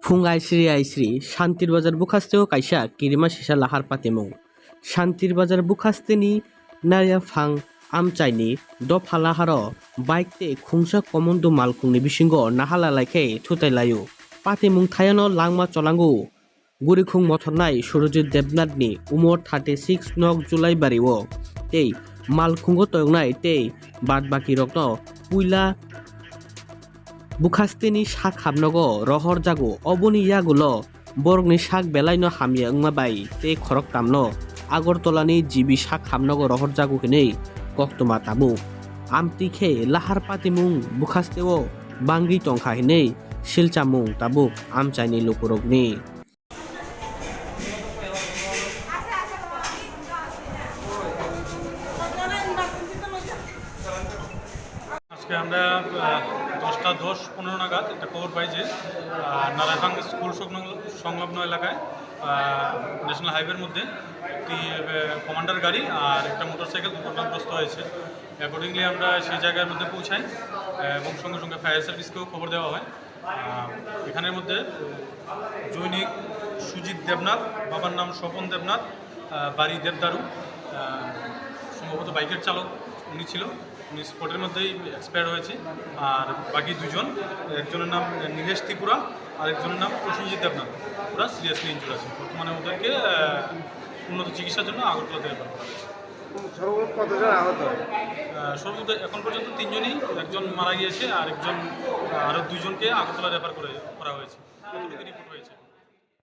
फुं आइस्रि शान्तिर बाजार बुखास्तेओ काइसा किरिमा सिसा लाहार पातेमु शान्तिर बाजार बुखास्तेनि नारिया फां आमचाइनि द फालाहारो बाइकते खुंसा कमन्दो मालखुंनि बिसिंगो नाहाला लाइखे थुताइलायो पातेमुं थायानो लांमा चलांगो गुरिखुं मथरनाय सुरजित देबनाथनि उमर 36 नग जुलाइ बारिओ तेई मालखुंगो तयंनाय तेई बाद बाकी रक्नो पुइला बुखास्तेनि साक हाबनगो रहर जागो अबनि यागुलो बरगनि साक बेलायनो हामिया अंमा बाई ते खरक तामनो आगरतलानि जिबि साक हाबनगो रहर जागो हिनै कक्तमा ताबु आमतिखे लाहार पातिमुं बुखास्तेओ बांगि टंखा हिनै सिलचामुं ताबु आमचाइनि लुकुरगनि আজকে আমরা 10টা 10-15 নাগাদ একটা খবর পাই যে নারায়ণখাং স্কুল সংলগ্ন এলাকায় ন্যাশনাল হাইওয়ের মধ্যে একটি কমান্ডার গাড়ি আর একটা মোটরসাইকেল দুর্ঘটনাগ্রস্ত হয়েছে। অ্যাকর্ডিংলি আমরা সেই জায়গার মধ্যে পৌঁছাই এবং সঙ্গে সঙ্গে ফায়ার সার্ভিসকেও খবর দেওয়া হয়। এখানের মধ্যে জৈনিক সুজিত দেবনাথ, বাবার নাম স্বপন দেবনাথ, বাড়ি দেবদারু, সম্ভবত বাইকের চালক উনি ছিল, উনি স্পটের মধ্যেই এক্সপায়ার হয়েছে। আর বাকি দুজন, একজনের নাম নীলেশ ত্রিপুরা আর একজনের নাম প্রসেনজিৎ দেবনাথ, ওরা সিরিয়াসলি ইনজুর আছে। বর্তমানে ওদেরকে উন্নত চিকিৎসার জন্য আগরতলাতে রেফার করা হয়েছে। সর্বমোট কতজন আহত? সর্বমোট এখন পর্যন্ত 3 জনই, একজন মারা গিয়েছে আর আরও 2 জনকে আগরতলা রেফার করা হয়েছে। কতটুকু রিপোর্ট হয়েছে?